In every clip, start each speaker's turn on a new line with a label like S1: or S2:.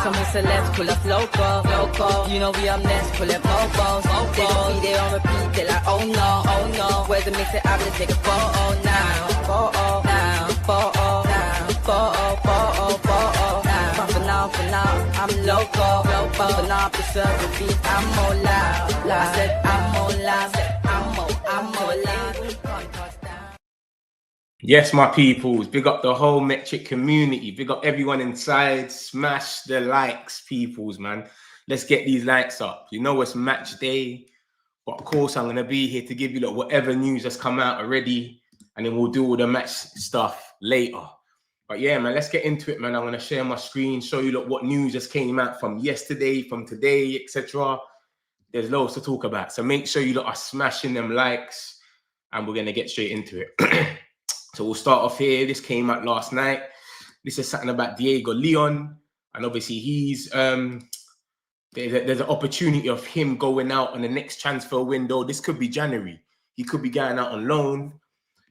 S1: Some celebs pull up loco. You know we up next, pull up mofos. They gon' be there on repeat, they like, oh no. Where's the mix it up, let's take a photo now. Photo now. But for now, I'm loco. But for now, to serve the beat, I'm more loud. I said I'm more loud. I'm more loud.
S2: Yes, my peoples, big up the whole Metric community, big up everyone inside, smash the likes, peoples, man. Let's get these likes up. You know it's match day, but of course I'm going to be here to give you whatever news has come out already, and then we'll do all the match stuff later. But yeah, man, let's get into it, man. I'm going to share my screen, show you what news just came out from yesterday, from today, etc. There's loads to talk about, so make sure you are smashing them likes, and we're going to get straight into it. So we'll start off here. This came out last night. This is something about Diego Leon. And obviously he's, there's an opportunity of him going out on the next transfer window. This could be January. He could be going out on loan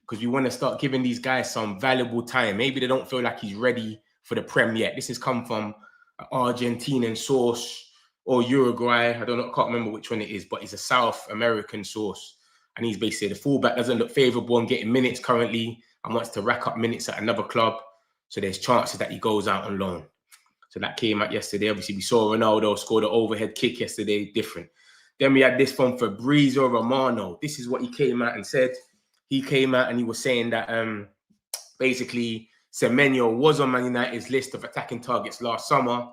S2: because we want to start giving these guys some valuable time. Maybe they don't feel like he's ready for the Prem yet. This has come from an Argentinian source or Uruguay. I can't remember which one it is, but it's a South American source. And he's basically, the fullback doesn't look favorable in getting minutes currently and wants to rack up minutes at another club. So there's chances that he goes out on loan. So that came out yesterday. Obviously, we saw Ronaldo score the overhead kick yesterday, different. Then we had this from Fabrizio Romano. This is what he came out and said. He came out and he was saying that basically Semenyo was on Man United's list of attacking targets last summer,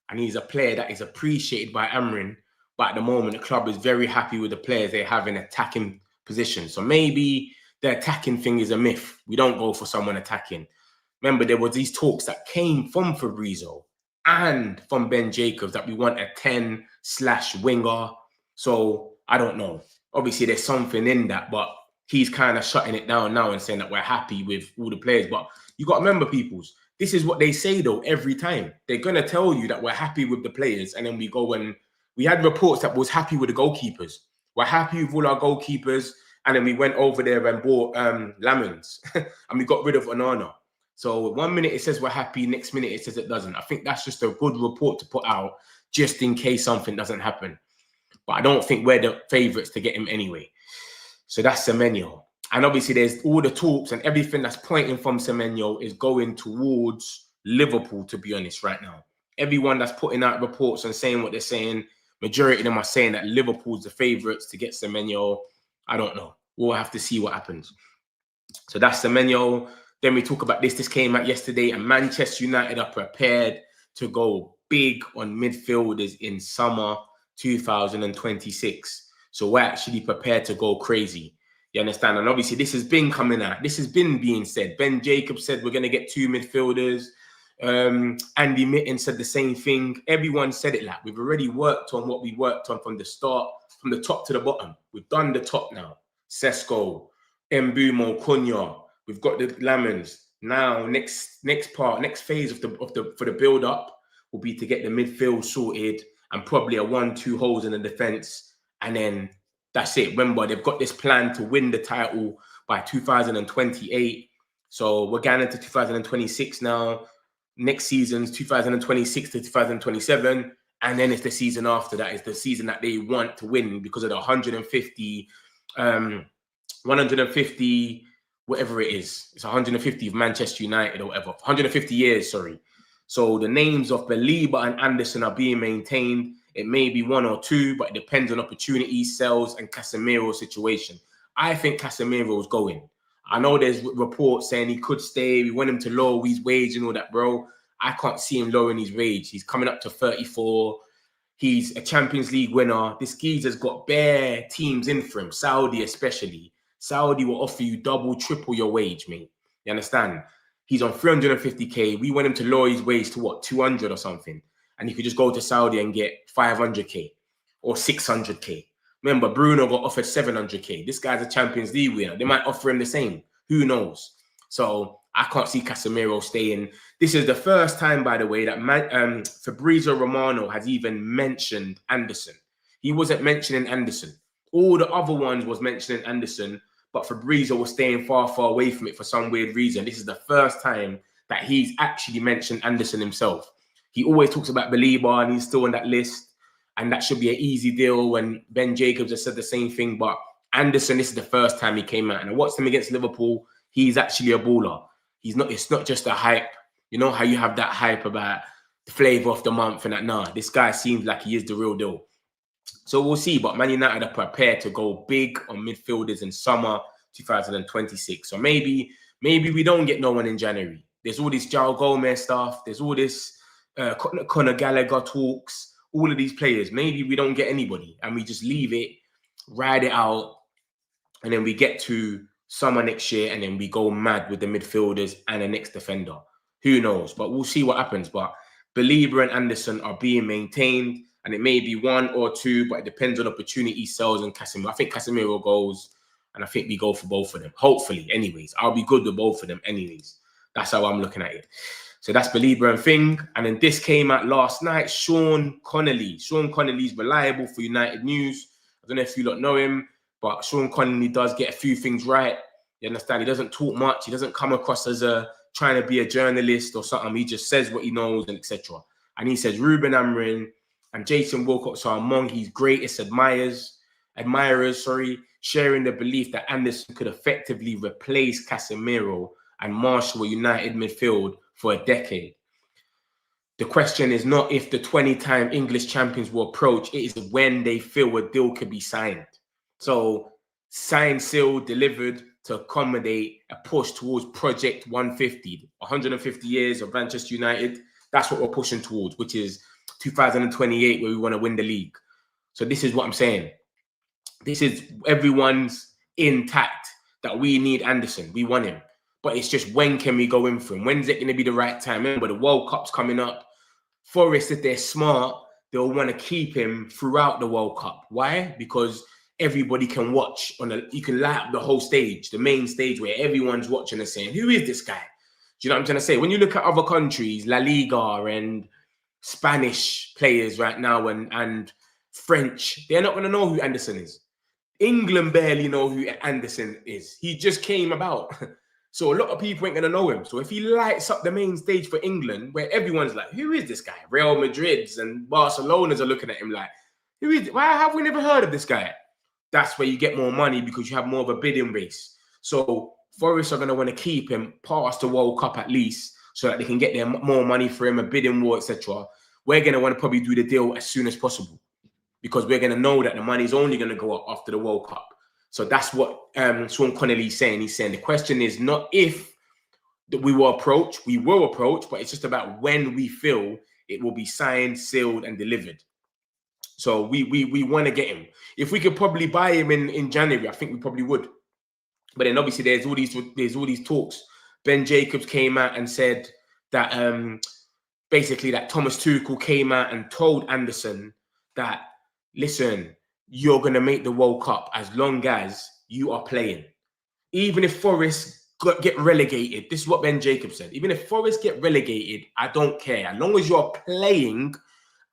S2: and he's a player that is appreciated by Amrin. But at the moment, the club is very happy with the players they have in attacking positions. So maybe the attacking thing is a myth. We don't go for someone attacking. Remember, there was these talks that came from Fabrizio and from Ben Jacobs that we want a 10/winger. So I don't know. Obviously, there's something in that, but he's kind of shutting it down now and saying that we're happy with all the players. But you got to remember, peoples, this is what they say, though, every time. They're going to tell you that we're happy with the players, and then we go and we had reports that was happy with the goalkeepers. We're happy with all our goalkeepers. And then we went over there and bought Lamens and we got rid of Onana. So 1 minute it says we're happy, next minute it says it doesn't. I think that's just a good report to put out just in case something doesn't happen. But I don't think we're the favourites to get him anyway. So that's Semenyo. And obviously there's all the talks and everything that's pointing from Semenyo is going towards Liverpool, to be honest, right now. Everyone that's putting out reports and saying what they're saying, majority of them are saying that Liverpool's the favourites to get Semenyo. I don't know. We'll have to see what happens. So that's Semenyo. Then we talk about this. This came out yesterday, and Manchester United are prepared to go big on midfielders in summer 2026. So we're actually prepared to go crazy. You understand? And obviously, this has been coming out. This has been being said. Ben Jacobs said we're going to get 2 midfielders. Andy Mitten said the same thing. Everyone said it like we've already worked on what we worked on from the start. From the top to the bottom, we've done the top now. Sesko, Mbumo, Cunha. We've got the Lamens. Now, next phase of the build up will be to get the midfield sorted and probably a 1-2 holes in the defense, and then that's it. Remember, they've got this plan to win the title by 2028. So we're going into 2026 now. Next season's 2026 to 2027. And then it's the season after that. It's the season that they want to win because of the 150, whatever it is. It's 150 of Manchester United or whatever. 150 years, sorry. So the names of Belieber and Anderson are being maintained. It may be 1 or 2, but it depends on opportunities, sales, and Casemiro's situation. I think Casemiro is going. I know there's reports saying he could stay. We want him to lower his wage and all that, bro. I can't see him lowering his wage. He's coming up to 34. He's a Champions League winner. This geezer's got bare teams in for him, Saudi especially. Saudi will offer you double, triple your wage, mate. You understand? He's on 350K. We want him to lower his wage to what, 200 or something. And he could just go to Saudi and get 500K or 600K. Remember, Bruno got offered 700K. This guy's a Champions League winner. They might offer him the same. Who knows? So I can't see Casemiro staying. This is the first time, by the way, that Fabrizio Romano has even mentioned Anderson. He wasn't mentioning Anderson. All the other ones was mentioning Anderson, but Fabrizio was staying far, far away from it for some weird reason. This is the first time that he's actually mentioned Anderson himself. He always talks about Belieber and he's still on that list. And that should be an easy deal when Ben Jacobs has said the same thing. But Anderson, this is the first time he came out. And I watched him against Liverpool. He's actually a baller. It's not just a hype. You know how you have that hype about the flavour of the month and that? Nah, this guy seems like he is the real deal. So we'll see. But Man United are prepared to go big on midfielders in summer 2026. So maybe we don't get no one in January. There's all this João Gomez stuff. There's all this Conor Gallagher talks. All of these players. Maybe we don't get anybody and we just leave it, ride it out, and then we get to summer next year and then we go mad with the midfielders and the next defender. Who knows? But we'll see what happens. But Belieber and Anderson are being maintained, and it may be one or two, but it depends on opportunity, sales, and Casemiro. I think Casemiro goes, and I think we go for both of them. Hopefully, anyways. I'll be good with both of them anyways. That's how I'm looking at it. So that's Belieber and Thing. And then this came out last night. Sean Connolly. Sean Connolly's reliable for United News. I don't know if you lot know him, but Sean Connolly does get a few things right. You understand? He doesn't talk much. He doesn't come across as trying to be a journalist or something. He just says what he knows and etc. And he says Ruben Amorim and Jason Wilcox are among his greatest admirers, sharing the belief that Anderson could effectively replace Casemiro and marshal a United midfield for a decade. The question is not if the 20-time English champions will approach, it is when they feel a deal could be signed. So signed, sealed, delivered to accommodate a push towards Project 150, 150 years of Manchester United. That's what we're pushing towards, which is 2028, where we want to win the league. So this is what I'm saying. This is everyone's intact that we need Anderson. We want him. But it's just when can we go in for him? When's it going to be the right time? Remember, the World Cup's coming up. Forest, if they're smart, they'll want to keep him throughout the World Cup. Why? Because everybody can watch you can light up the whole stage, the main stage where everyone's watching and saying, who is this guy? Do you know what I'm trying to say? When you look at other countries, La Liga and Spanish players right now and French, they're not going to know who Anderson is. England barely know who Anderson is. He just came about. So a lot of people ain't going to know him. So if he lights up the main stage for England, where everyone's like, who is this guy? Real Madrid's and Barcelona's are looking at him like, who is it? Why have we never heard of this guy? That's where you get more money because you have more of a bidding race. So Forest are going to want to keep him past the World Cup at least so that they can get their more money for him, a bidding war, etc. We're going to want to probably do the deal as soon as possible because we're going to know that the money is only going to go up after the World Cup. So that's what Sean Connolly is saying. He's saying the question is not if we will approach, but it's just about when we feel it will be signed, sealed, and delivered. So we want to get him. If we could probably buy him in January, I think we probably would. But then obviously there's all these talks. Ben Jacobs came out and said that basically that Thomas Tuchel came out and told Anderson that, listen, you're going to make the World Cup as long as you are playing. Even if Forest get relegated, this is what Ben Jacobs said. Even if Forest get relegated, I don't care. As long as you're playing,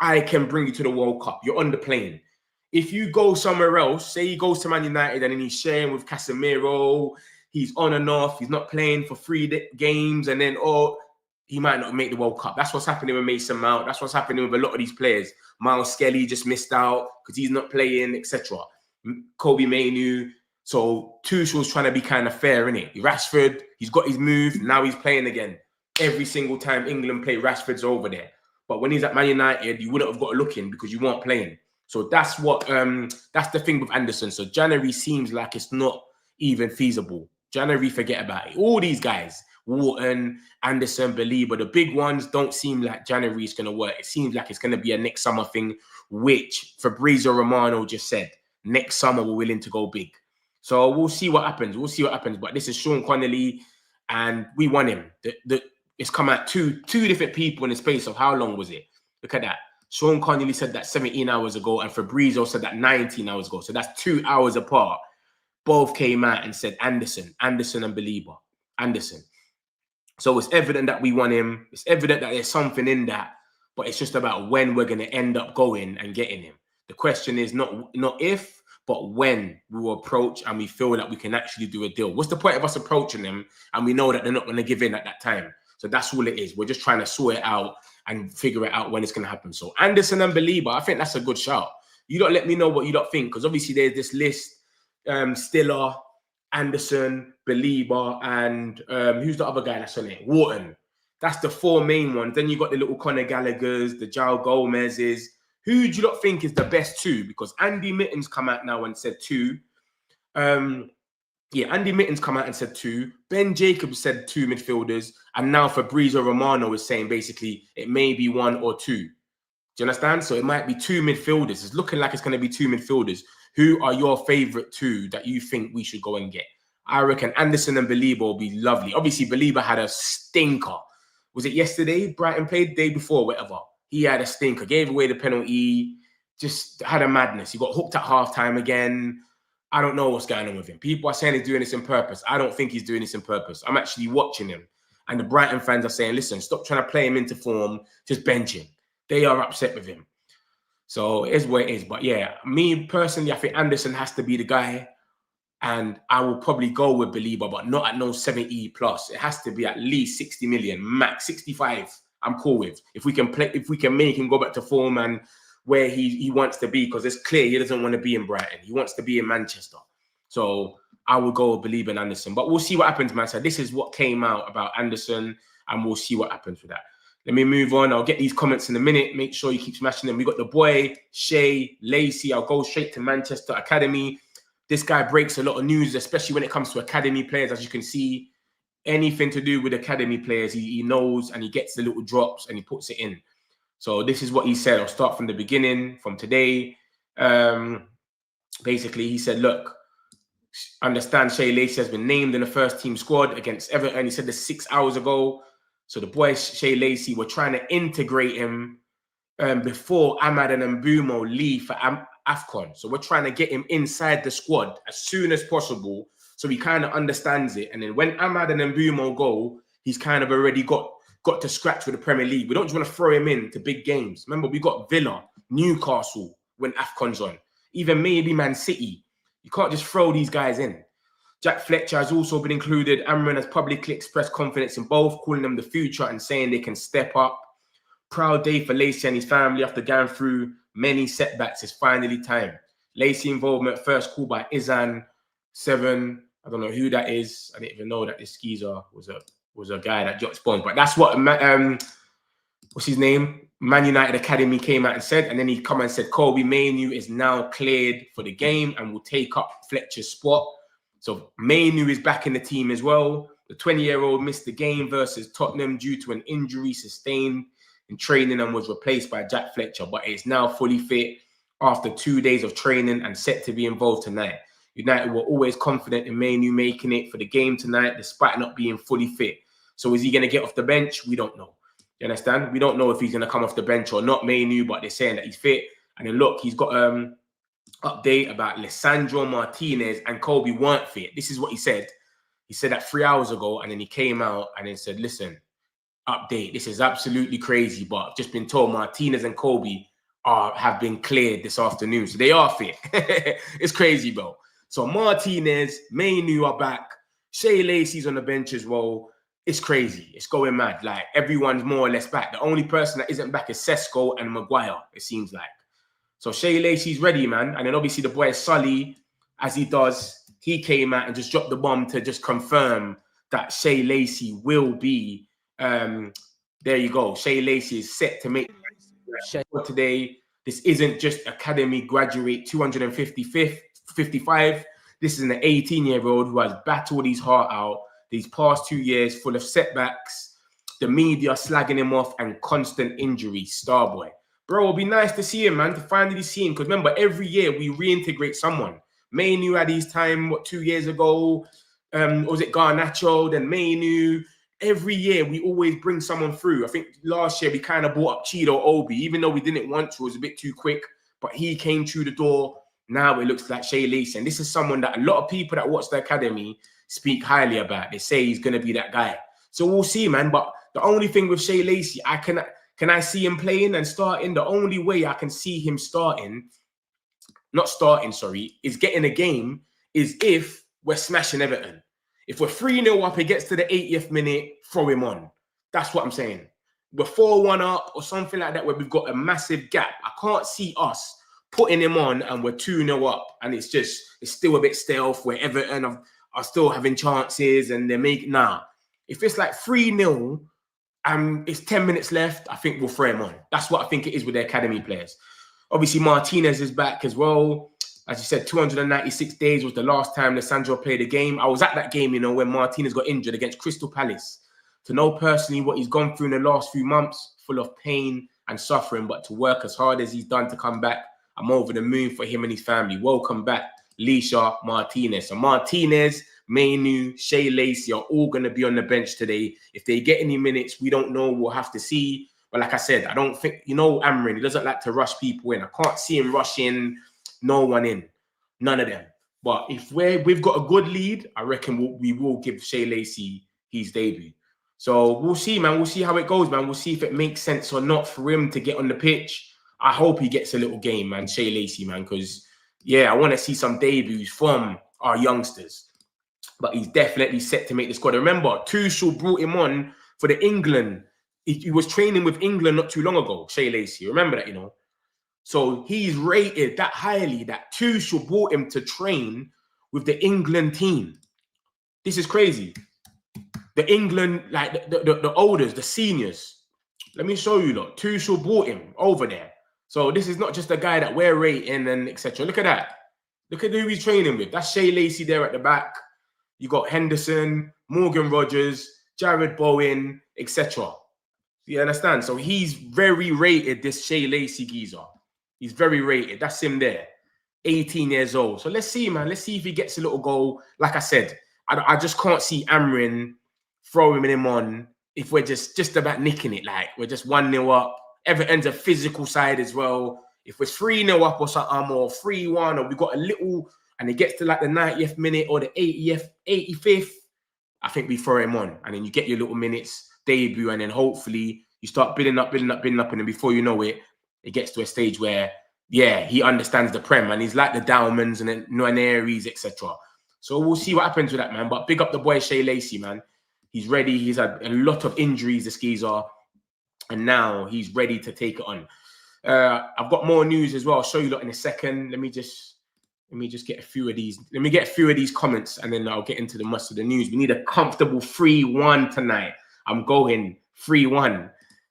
S2: I can bring you to the World Cup. You're on the plane. If you go somewhere else, say he goes to Man United and then he's sharing with Casemiro, he's on and off, he's not playing for 3 games, and then, he might not make the World Cup. That's what's happening with Mason Mount. That's what's happening with a lot of these players. Miles Skelly just missed out because he's not playing, etc. Kobe Mainoo. So Tuchel's trying to be kind of fair, innit? Rashford, he's got his move. Now he's playing again. Every single time England play, Rashford's over there. But when he's at Man United, you wouldn't have got to look in because you weren't playing. So that's what that's the thing with Anderson. So January seems like it's not even feasible. January, forget about it. All these guys, Wharton, Anderson, Belieber, the big ones don't seem like January is going to work. It seems like it's going to be a next summer thing, which Fabrizio Romano just said. Next summer, we're willing to go big. So we'll see what happens. But this is Sean Connolly, and we want him. It's come out two different people in the space of how long was it? Look at that. Sean Connolly said that 17 hours ago, and Fabrizio said that 19 hours ago. So that's 2 hours apart. Both came out and said Anderson and Belieber. Anderson. So it's evident that we want him. It's evident that there's something in that, but it's just about when we're going to end up going and getting him. The question is not if, but when we will approach and we feel that we can actually do a deal. What's the point of us approaching them and we know that they're not going to give in at that time? So that's all it is. We're just trying to sort it out and figure it out when it's going to happen. So Anderson and Belieber, I think that's a good shout. You don't let me know what you don't think, because obviously there's this list, Stiller, Anderson, Belieber, and who's the other guy that's on it? Wharton. That's the 4 main ones. Then you got the little Conor Gallagher's, the João Gomez's. Who do you not think is the best 2? Because Andy Mitten's come out now and said 2. Yeah, Andy Mitten's come out and said 2. Ben Jacobs said 2 midfielders. And now Fabrizio Romano is saying basically it may be 1 or 2. Do you understand? So it might be 2 midfielders. It's looking like it's going to be 2 midfielders. Who are your favourite 2 that you think we should go and get? I reckon Anderson and Belieber will be lovely. Obviously, Belieber had a stinker. Was it yesterday? Brighton played the day before, whatever. He had a stinker. Gave away the penalty. Just had a madness. He got hooked at halftime again. I don't know what's going on with him. People are saying he's doing this on purpose. I don't think he's doing this on purpose. I'm actually watching him. And the Brighton fans are saying, listen, stop trying to play him into form. Just bench him. They are upset with him. So it is what it is. But yeah, me personally, I think Anderson has to be the guy. And I will probably go with Belieber, but not at no 70 plus. It has to be at least 60 million, max 65. I'm cool with. If we can make him go back to form and where he wants to be, because it's clear he doesn't want to be in Brighton. He wants to be in Manchester. So I will go with Belieber and Anderson. But we'll see what happens, man. So this is what came out about Anderson, and we'll see what happens with that. Let me move on. I'll get these comments in a minute. Make sure you keep smashing them. We got the boy, Shea, Lacey. I'll go straight to Manchester Academy. This guy breaks a lot of news, especially when it comes to academy players. As you can see, anything to do with academy players, he knows, and he gets the little drops and he puts it in. So this is what he said. I'll start from the beginning, from today. Basically, he said, look, understand Shea Lacey has been named in the first team squad against Everton. He said this 6 hours ago. So the boy, Shea Lacey, were trying to integrate him before Ahmad and Mbumo leave for AFCON. So we're trying to get him inside the squad as soon as possible so he kind of understands it. And then when Ahmad and Mbumo go, he's kind of already got to scratch with the Premier League. We don't just want to throw him into big games. Remember, we got Villa, Newcastle when AFCON's on, even maybe Man City. You can't just throw these guys in. Jack Fletcher has also been included. Amran has publicly expressed confidence in both, calling them the future and saying they can step up. Proud day for Lacey and his family after going through many setbacks. It's finally time. Lacey involvement first called by Izan 7. I don't know who that is. I didn't even know that this skeezer was a guy that Jot spawns. But that's what what's his name? Man United Academy came out and said, and then he come and said Kobe Mainoo is now cleared for the game and will take up Fletcher's spot. So Mainoo is back in the team as well. The 20-year-old missed the game versus Tottenham due to an injury sustained in training and was replaced by Jack Fletcher, but is now fully fit after 2 days of training and set to be involved tonight. United were always confident in Mainoo making it for the game tonight, despite not being fully fit. So is he going to get off the bench? We don't know. You understand? We don't know if he's going to come off the bench or not, Mainoo, but they're saying that he's fit. And then look, he's got update about Lisandro Martinez and Kobe weren't fit. This is what he said. He said that 3 hours ago, and then he came out and then said, listen, update, this is absolutely crazy, but I've just been told Martinez and Kobe have been cleared this afternoon. So they are fit. It's crazy, bro. So Martinez, Mainoo are back. Shea Lacey's on the bench as well. It's crazy. It's going mad. Like, everyone's more or less back. The only person that isn't back is Sesko and Maguire, it seems like. So Shea Lacey's ready, man. And then obviously the boy Sully, as he does, he came out and just dropped the bomb to just confirm that Shea Lacey will be there you go. Shea Lacey is set to make for today. This isn't just academy graduate 255. This is an 18-year-old who has battled his heart out these past 2 years, full of setbacks, the media slagging him off, and constant injuries. Starboy, bro, it'll be nice to see him, man. To finally see him, because remember, every year we reintegrate someone. Mainoo had his time 2 years ago. Was it Garnacho? Then Mainoo. Every year, we always bring someone through. I think last year, we kind of brought up Chido Obi, even though we didn't want to. It was a bit too quick, but he came through the door. Now it looks like Shea Lacey. And this is someone that a lot of people that watch the academy speak highly about. They say he's going to be that guy. So we'll see, man. But the only thing with Shea Lacey, can I see him playing and starting? The only way I can see him is getting a game is if we're smashing Everton. If we're 3-0 up, he gets to the 80th minute, throw him on. That's what I'm saying. we're 4-1 up or something like that, where we've got a massive gap. I can't see us putting him on and we're 2-0 up, and it's still a bit stealth where Everton are still having chances and they're making if it's like 3-0 and it's 10 minutes left, I think we'll throw him on. That's what I think it is with the academy players. Obviously, Martinez is back as well. As you said, 296 days was the last time Lissandro played a game. I was at that game, you know, when Martinez got injured against Crystal Palace. To know personally what he's gone through in the last few months, full of pain and suffering, but to work as hard as he's done to come back, I'm over the moon for him and his family. Welcome back, Leisha, Martinez. So Martinez, Mainu, Shea, Lacey are all going to be on the bench today. If they get any minutes, we don't know. We'll have to see. But like I said, I don't think, you know, Amrin, he doesn't like to rush people in. I can't see him rushing no one in. None of them. But if we've got a good lead, I reckon we will give Shea Lacey his debut. So we'll see, man. We'll see how it goes, man. We'll see if it makes sense or not for him to get on the pitch. I hope he gets a little game, man, Shea Lacey, man, because, yeah, I want to see some debuts from our youngsters. But he's definitely set to make the squad. Remember, Tuchel brought him on for the England. He was training with England not too long ago, Shea Lacey. Remember that, you know? So he's rated that highly that Tuchel brought him to train with the England team. This is crazy. The England, like the olders, the seniors. Let me show you, look. Tuchel brought him over there. So this is not just a guy that we're rating and etc. Look at that. Look at who he's training with. That's Shea Lacey there at the back. You got Henderson, Morgan Rogers, Jared Bowen, etc. You understand? So he's very rated, this Shea Lacey geezer. He's very rated. That's him there. 18 years old. So let's see, man. Let's see if he gets a little goal. Like I said, I just can't see Amrin throwing him on if we're just about nicking it. Like, we're just 1-0 up. Everton's a physical side as well. If we're 3-0 up or something, or 3-1, or we got a little, and it gets to like the 90th minute or the 85th, I think we throw him on. And then you get your little minutes, debut, and then hopefully you start building up, and then before you know it, it gets to a stage where, yeah, he understands the Prem, and he's like the Dowmans and then Nuaneris, etc. So we'll see what happens with that, man. But big up the boy Shea Lacey, man. He's ready. He's had a lot of injuries, the skeezer, and now he's ready to take it on. I've got more news as well. I'll show you lot in a second. Let me just get a few of these. Let me get a few of these comments, and then I'll get into the most of the news. We need a comfortable 3-1 tonight. I'm going 3-1.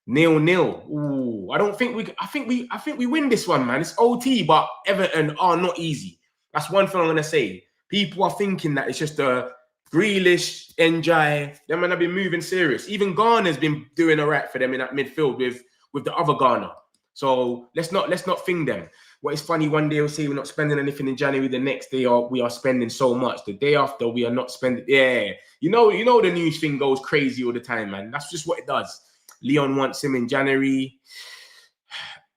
S2: 0-0. Ooh, I think we win this one, man. It's OT, but Everton are not easy. That's one thing I'm gonna say. People are thinking that it's just a Grealish, NJ. Them man have been moving serious. Even Ghana's been doing all right for them in that midfield with the other Ghana. So let's not think them. What is funny, one day we'll say we're not spending anything in January. The next day we are spending so much. The day after we are not spending. Yeah, you know the news thing goes crazy all the time, man. That's just what it does. Leon wants him in January.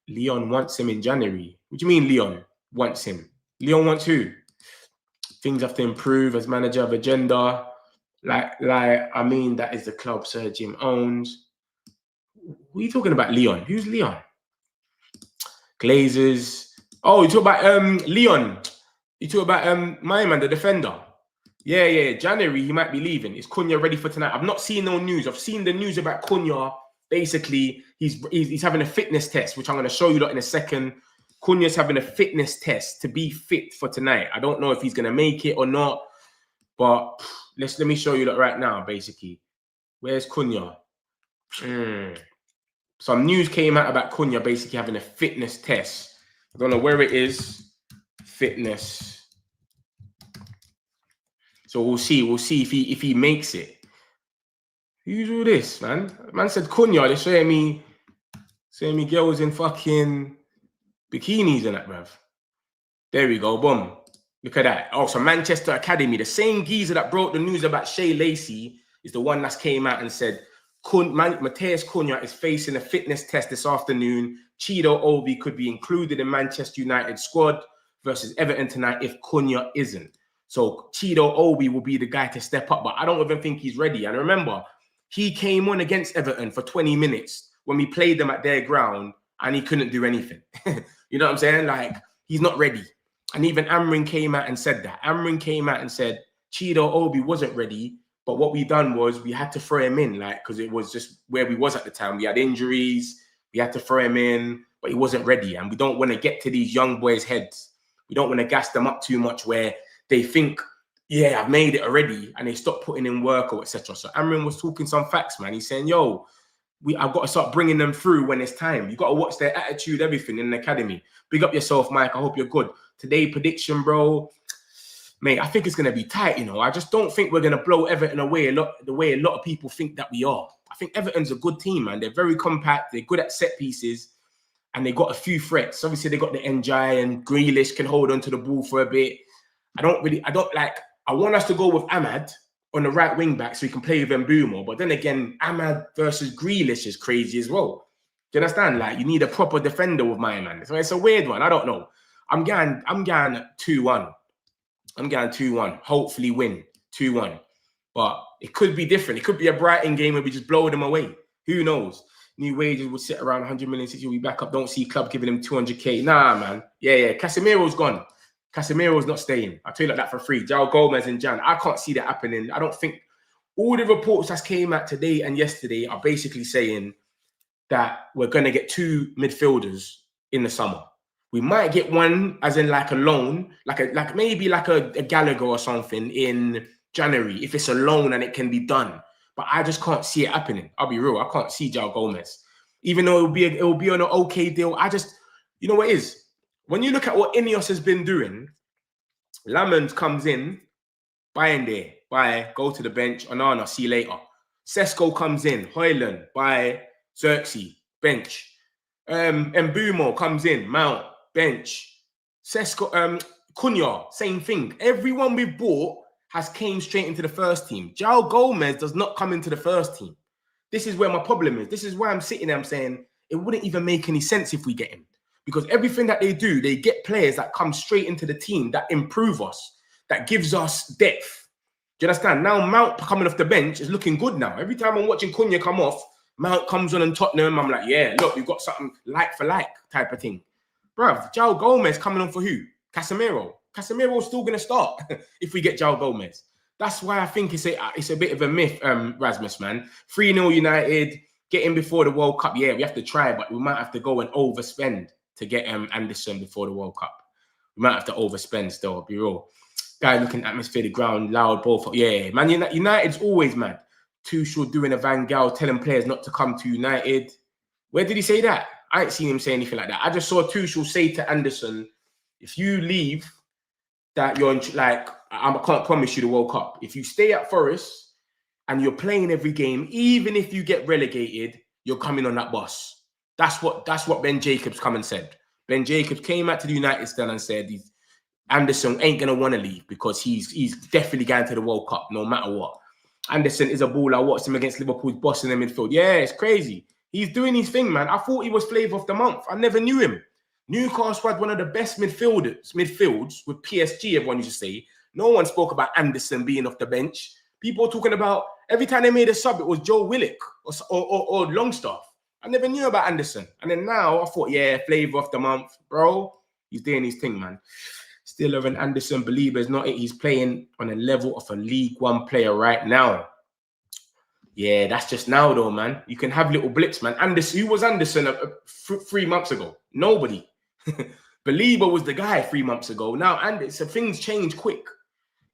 S2: Leon wants him in January. What do you mean Leon wants him? Leon wants who? Things have to improve as manager of agenda. Like I mean, that is the club Sir Jim owns. Who are you talking about, Leon? Who's Leon? Glazers. Oh, you talk about Leon. You talk about my man, the defender. Yeah. January, he might be leaving. Is Cunha ready for tonight? I've not seen no news. I've seen the news about Cunha. Basically, he's having a fitness test, which I'm going to show you that in a second. Cunha's having a fitness test to be fit for tonight. I don't know if he's going to make it or not, but let me show you that right now, basically. Where's Cunha? Some news came out about Cunha basically having a fitness test. I don't know where it is. Fitness. So we'll see. We'll see if he makes it. Who's all this, man? Man said Cunha. They're showing me girls in fucking bikinis and that, bruv. There we go. Boom. Look at that. Oh, so Manchester Academy. The same geezer that brought the news about Shea Lacey is the one that came out and said Matheus Cunha is facing a fitness test this afternoon. Chido Obi could be included in Manchester United squad versus Everton tonight if Cunha isn't. So Chido Obi will be the guy to step up, but I don't even think he's ready. And remember, he came on against Everton for 20 minutes when we played them at their ground and he couldn't do anything. You know what I'm saying? Like, he's not ready. And even Amrin came out and said that. Amrin came out and said Chido Obi wasn't ready But what we done was we had to throw him in, like, because it was just where we was at the time. We had injuries. We had to throw him in, but he wasn't ready. And we don't want to get to these young boys' heads. We don't want to gas them up too much where they think, yeah, I've made it already, and they stop putting in work or etc. So Amrin was talking some facts, man. He's saying, yo, I've got to start bringing them through when it's time. You got to watch their attitude, everything in the academy. Big up yourself, Mike. I hope you're good. Today, prediction, bro. Mate, I think it's going to be tight, you know. I just don't think we're going to blow Everton away the way a lot of people think that we are. I think Everton's a good team, man. They're very compact. They're good at set pieces. And they got a few threats. Obviously, they got the NJ and Grealish can hold on to the ball for a bit. I want us to go with Ahmad on the right wing back so we can play with Mbeumo. But then again, Ahmad versus Grealish is crazy as well. Do you understand? Like, you need a proper defender with my man. So it's a weird one. I don't know. I'm going 2-1. I'm going 2-1. Hopefully win 2-1. But it could be different. It could be a Brighton game where we just blow them away. Who knows? New wages will sit around 100 million since you'll be back up. Don't see club giving him 200k. Nah, man. Yeah. Casemiro's gone. Casemiro's not staying. I'll tell you like that for free. João Gomez and Jan. I can't see that happening. I don't think all the reports that came out today and yesterday are basically saying that we're going to get 2 midfielders in the summer. We might get one as in like a loan, like maybe like a Gallagher or something in January if it's a loan and it can be done. But I just can't see it happening. I'll be real. I can't see João Gomez. Even though it will be on an okay deal. You know what it is? When you look at what Ineos has been doing, Lamond comes in, buy in there, buy, go to the bench, Onana, see you later. Sesko comes in, Højlund, buy, Xerxes, bench. Mbeumo comes in, Mount, bench. Sesko, Cunha, same thing. Everyone we've bought has came straight into the first team. João Gomez does not come into the first team. This is where my problem is. This is why I'm sitting there, I'm saying it wouldn't even make any sense if we get him. Because everything that they do, they get players that come straight into the team that improve us, that gives us depth. Do you understand? Now Mount coming off the bench is looking good now. Every time I'm watching Cunha come off, Mount comes on and Tottenham, I'm like, yeah, look, we've got something like for like type of thing. Bruv, João Gomez coming on for who? Casemiro. Casemiro's still going to start if we get João Gomez. That's why I think it's a bit of a myth, Rasmus, man. 3-0 United, get in before the World Cup. Yeah, we have to try, but we might have to go and overspend to get Anderson before the World Cup. We might have to overspend still, I'll be real. Guy looking atmosphere, the ground, loud, both. Yeah, man, United's always mad. Tuchel doing a Van Gaal, telling players not to come to United. Where did he say that? I ain't seen him say anything like that. I just saw Tuchel say to Anderson, if you leave, that you're like, I can't promise you the World Cup. If you stay at Forest and you're playing every game, even if you get relegated, you're coming on that bus. That's what Ben Jacobs come and said. Ben Jacobs came out to the United stand and said Anderson ain't gonna want to leave because he's definitely going to the World Cup no matter what. Anderson is a baller. I watched him against Liverpool's boss in the midfield. Yeah, it's crazy. He's doing his thing, man. I thought he was flavour of the month. I never knew him. Newcastle had one of the best midfields with PSG, everyone used to say. No one spoke about Anderson being off the bench. People were talking about, every time they made a sub, it was Joe Willock or Longstaff. I never knew about Anderson. And then now I thought, yeah, flavour of the month. Bro, he's doing his thing, man. Still an Anderson believer is not it. He's playing on a level of a League One player right now. Yeah, that's just now though, man. You can have little blips, man. Anderson, who was Anderson 3 months ago? Nobody. Believer was the guy 3 months ago. Now, so things change quick.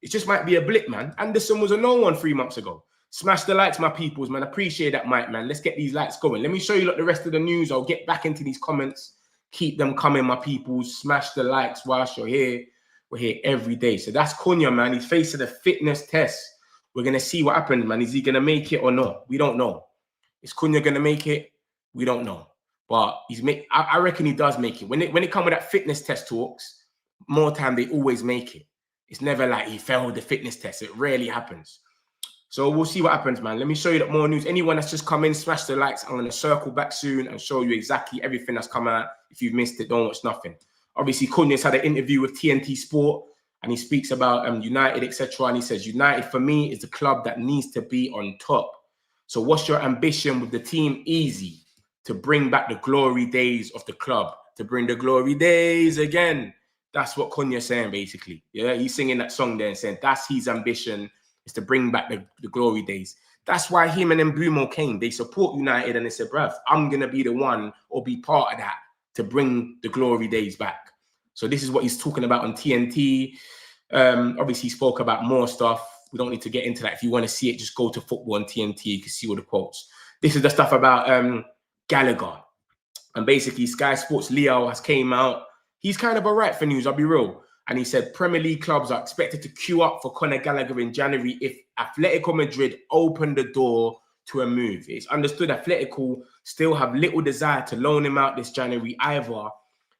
S2: It just might be a blip, man. Anderson was a no one 3 months ago. Smash the likes, my peoples, man. Appreciate that, Mike, man. Let's get these likes going. Let me show you the rest of the news. I'll get back into these comments. Keep them coming, my peoples. Smash the likes whilst you're here. We're here every day. So that's Cunha, man. He's facing a fitness test. We're going to see what happens, man. Is he going to make it or not? We don't know. Is Cunha going to make it? We don't know. But I reckon he does make it. When it comes with that fitness test talks, more time they always make it. It's never like he failed the fitness test. It rarely happens. So we'll see what happens, man. Let me show you that more news. Anyone that's just come in, smash the likes. I'm going to circle back soon and show you exactly everything that's come out. If you've missed it, don't watch nothing. Obviously, Cunha's had an interview with TNT Sport and he speaks about United, etc. And he says, United for me is the club that needs to be on top. So what's your ambition with the team? Easy. To bring back the glory days of the club. To bring the glory days again. That's what Cunha's saying, basically. Yeah, he's singing that song there and saying that's his ambition It's to bring back the glory days. That's why him and Mbumo came. They support United and they said, bruv, I'm going to be the one or be part of that to bring the glory days back. So this is what he's talking about on TNT. Obviously, he spoke about more stuff. We don't need to get into that. If you want to see it, just go to football on TNT. You can see all the quotes. This is the stuff about Gallagher. And basically, Sky Sports Leo has came out. He's kind of all right for news, I'll be real. And he said Premier League clubs are expected to queue up for Conor Gallagher in January if Atletico Madrid open the door to a move. It's understood Atletico still have little desire to loan him out this January either,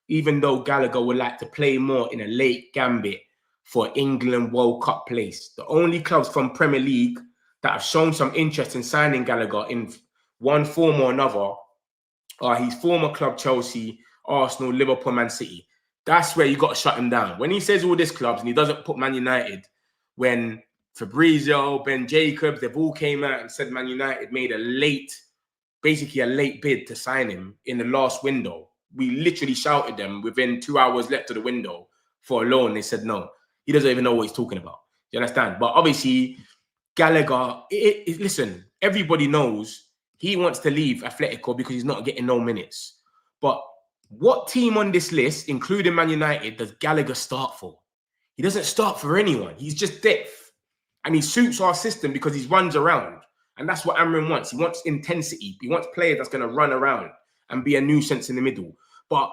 S2: even though Gallagher would like to play more in a late gambit for England World Cup place. The only clubs from Premier League that have shown some interest in signing Gallagher in one form or another are his former club Chelsea, Arsenal, Liverpool, Man City. That's where you got to shut him down. When he says all these clubs and he doesn't put Man United, when Fabrizio, Ben Jacobs, they've all came out and said Man United made basically a late bid to sign him in the last window. We literally shouted them within 2 hours left of the window for a loan. They said no. He doesn't even know what he's talking about. You understand? But obviously, Gallagher, listen, everybody knows he wants to leave Atletico because he's not getting no minutes. But what team on this list, including Man United, does Gallagher start for? He doesn't start for anyone. He's just depth. And he suits our system because he runs around. And that's what Amrin wants. He wants intensity. He wants players that's going to run around and be a nuisance in the middle. But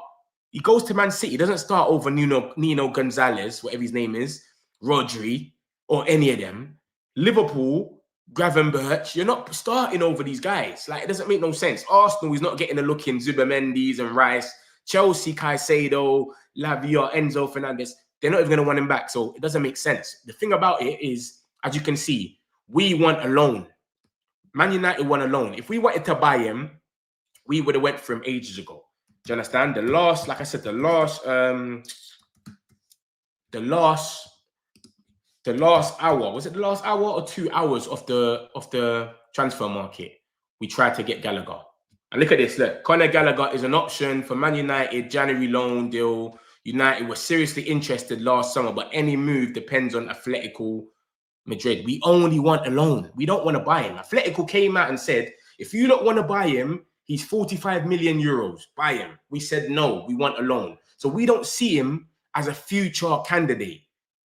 S2: he goes to Man City. He doesn't start over Nino Gonzalez, whatever his name is, Rodri, or any of them. Liverpool, Gravenberch, you're not starting over these guys. Like, it doesn't make no sense. Arsenal is not getting a look in Zubimendi and Rice. Chelsea, Caicedo, Lavia, Enzo Fernandez, they're not even going to want him back. So it doesn't make sense. The thing about it is, as you can see, we want a loan. Man United want a loan. If we wanted to buy him, we would have went for him ages ago. Do you understand? Like I said, the last hour, was it the last hour or 2 hours of the transfer market? We tried to get Gallagher. And look at this, look, Conor Gallagher is an option for Man United, January loan deal. United were seriously interested last summer, but any move depends on Atletico Madrid. We only want a loan. We don't want to buy him. Atletico came out and said, if you don't want to buy him, he's 45 million euros. Buy him. We said, no, we want a loan. So we don't see him as a future candidate.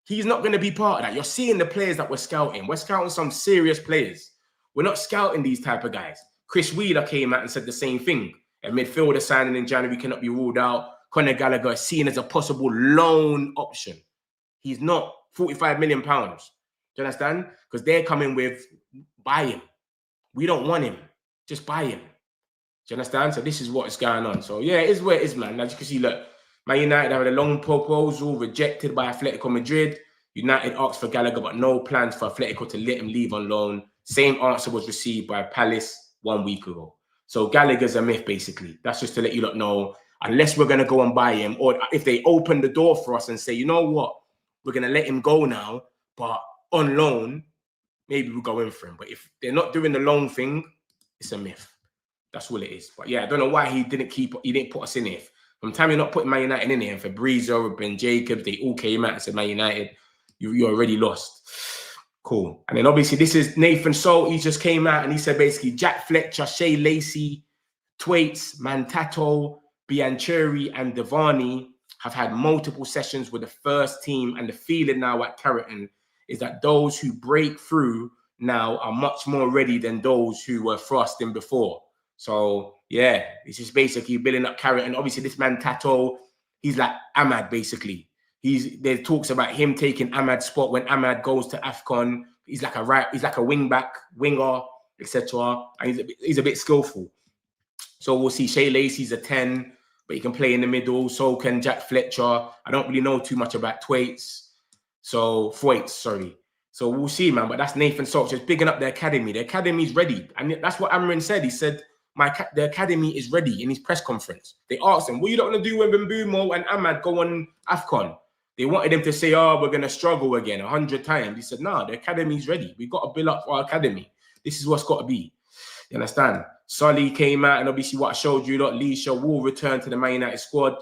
S2: He's not going to be part of that. You're seeing the players that we're scouting. We're scouting some serious players. We're not scouting these type of guys. Chris Wheeler came out and said the same thing. A midfielder signing in January cannot be ruled out. Conor Gallagher is seen as a possible loan option. He's not 45 million pounds. Do you understand? Because they're coming with, buy him. We don't want him. Just buy him. Do you understand? So this is what is going on. So yeah, it is where it is, man. As you can see, look, Man United had a long proposal rejected by Atletico Madrid. United asked for Gallagher, but no plans for Atletico to let him leave on loan. Same answer was received by Palace 1 week ago. So Gallagher's a myth, basically. That's just to let you lot know, unless we're going to go and buy him, or if they open the door for us and say, you know what, we're going to let him go now, but on loan, maybe we'll go in for him. But if they're not doing the loan thing, it's a myth. That's all it is. But yeah, I don't know why he didn't put us in here. From the time you're not putting Man United in here, and Fabrizio, Ben Jacobs, they all came out and said, Man United, you're already lost. Cool. And then obviously this is Nathan Salt. He just came out and he said basically Jack Fletcher, Shea, Lacey, Thwaites, Mantato, Biancheri, and Devani have had multiple sessions with the first team, and the feeling now at Carrington is that those who break through now are much more ready than those who were thrusting before. So yeah, this is basically building up Carrington. Obviously this man Tato, he's like Ahmad basically. There talks about him taking Ahmad's spot when Ahmad goes to AFCON. He's like a winger, etc. And he's a bit skillful. So we'll see. Shea Lacey's a 10, but he can play in the middle. So can Jack Fletcher. I don't really know too much about Thwaites, sorry. So we'll see, man. But that's Nathan Salt just bigging up the academy. The academy's ready. And that's what Amrin said. He said, the academy is ready in his press conference. They asked him, what are you not going to do when Mbeumo and Ahmad go on AFCON? They wanted him to say, oh, we're going to struggle again 100 times. He said, no, the academy's ready. We've got to build up our academy. This is what's got to be. You understand? Solly came out, and obviously what I showed you, Leisha will return to the Man United squad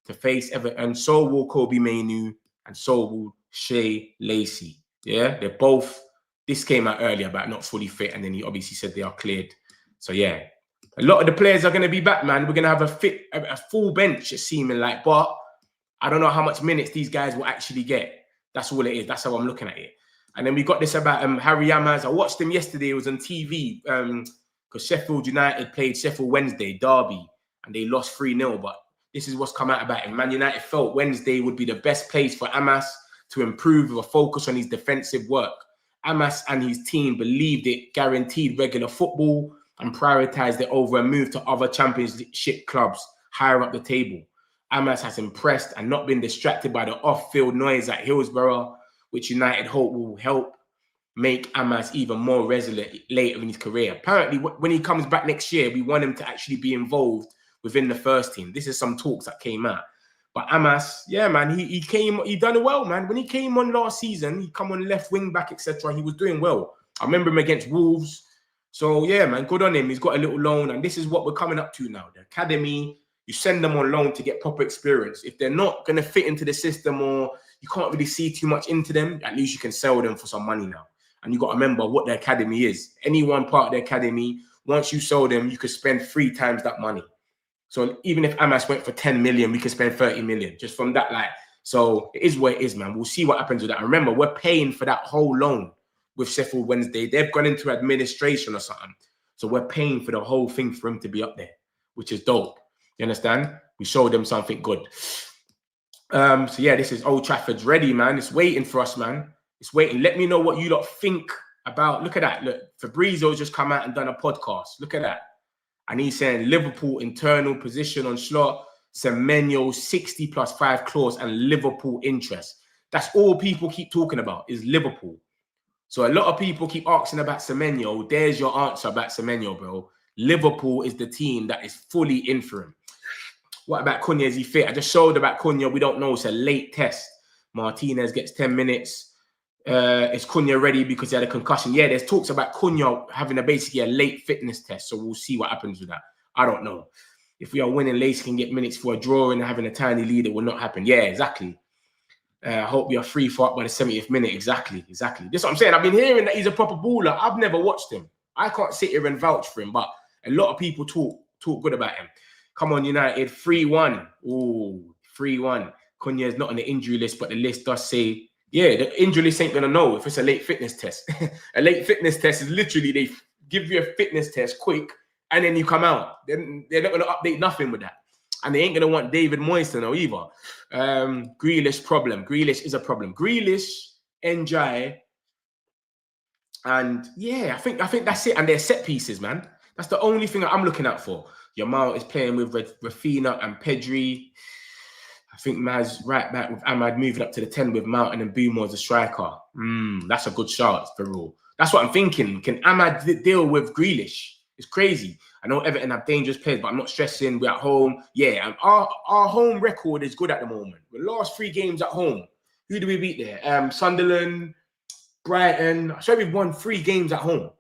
S2: to face Everton. So will Kobe Mainu, and so will Shea Lacey. Yeah, they're both This came out earlier about not fully fit, and then he obviously said they are cleared. So yeah, a lot of the players are going to be back, man. We're going to have a full bench, it's seeming like, but I don't know how much minutes these guys will actually get. That's all it is. That's how I'm looking at it. And then we got this about Harry Yamaz. I watched him yesterday. It was on TV because Sheffield United played Sheffield Wednesday derby, and they lost 3-0. But this is what's come out about him. Man United felt Wednesday would be the best place for Amas to improve with a focus on his defensive work. Amas and his team believed it guaranteed regular football and prioritised it over a move to other championship clubs higher up the table. Amas has impressed and not been distracted by the off-field noise at Hillsborough, which United hope will help make Amas even more resilient later in his career. Apparently, when he comes back next year, we want him to actually be involved within the first team. This is some talks that came out. But Amas, yeah, man, he done it well, man. When he came on last season, he come on left wing back, etc. He was doing well. I remember him against Wolves. So yeah, man, good on him. He's got a little loan, and this is what we're coming up to now. The academy, you send them on loan to get proper experience. If they're not going to fit into the system or you can't really see too much into them, at least you can sell them for some money now. And you got to remember what the academy is. Any one part of the academy, once you sell them, you could spend 3 times that money. So even if Amas went for 10 million, we could spend 30 million just from that. So it is what it is, man. We'll see what happens with that. And remember, we're paying for that whole loan with Sheffield Wednesday. They've gone into administration or something. So we're paying for the whole thing for him to be up there, which is dope. You understand? We showed them something good. So yeah, this is Old Trafford's ready, man. It's waiting for us, man. It's waiting. Let me know what you lot think about. Look at that. Look, Fabrizio's just come out and done a podcast. Look at that. And he's saying Liverpool internal position on slot, Semenyo 60 plus 5 clause, and Liverpool interest. That's all people keep talking about is Liverpool. So a lot of people keep asking about Semenyo. There's your answer about Semenyo, bro. Liverpool is the team that is fully in for him. What about Cunha? Is he fit? I just showed about Cunha. We don't know. It's a late test. Martinez gets 10 minutes. Is Cunha ready because he had a concussion? Yeah, there's talks about Cunha having basically a late fitness test. So we'll see what happens with that. I don't know. If we are winning, Lacey can get minutes for a draw and having a tiny lead. It will not happen. Yeah, exactly. I hope we are free for up by the 70th minute. Exactly. This is what I'm saying. I've been hearing that he's a proper baller. I've never watched him. I can't sit here and vouch for him, but a lot of people talk good about him. Come on, United, 3-1. Ooh, 3-1. Cunha is not on the injury list, but the list does say, yeah, the injury list ain't going to know if it's a late fitness test. A late fitness test is literally they give you a fitness test quick and then you come out. Then they're not going to update nothing with that. And they ain't going to want David Moyes to know either. Grealish problem. Grealish is a problem. Grealish, NJ, and yeah, I think that's it. And they're set pieces, man. That's the only thing I'm looking out for. Yamal is playing with Rafinha and Pedri. I think Maz right back with Ahmad moving up to the 10 with Mount and then Boomer as a striker. That's a good shot for real. That's what I'm thinking. Can Ahmad deal with Grealish? It's crazy. I know Everton have dangerous players, but I'm not stressing. We're at home. Yeah, and our home record is good at the moment. The last 3 games at home. Who do we beat there? Sunderland, Brighton. So we've won 3 games at home.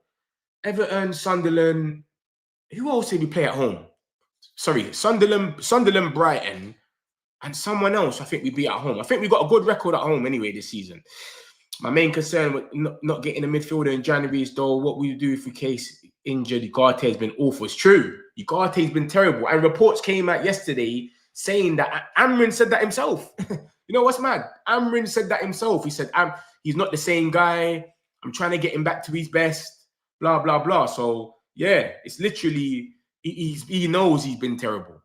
S2: Everton, Sunderland. Who else did we play at home? Sorry, Sunderland, Brighton, and someone else. I think we beat at home. I think we got a good record at home anyway this season. My main concern with not getting a midfielder in January is though what we do if we case injured. Ugarte has been awful. It's true. Ugarte has been terrible. And reports came out yesterday saying that Amrin said that himself. You know what's mad? Amrin said that himself. He said, he's not the same guy. I'm trying to get him back to his best. Blah, blah, blah. So, yeah, it's literally, he knows he's been terrible.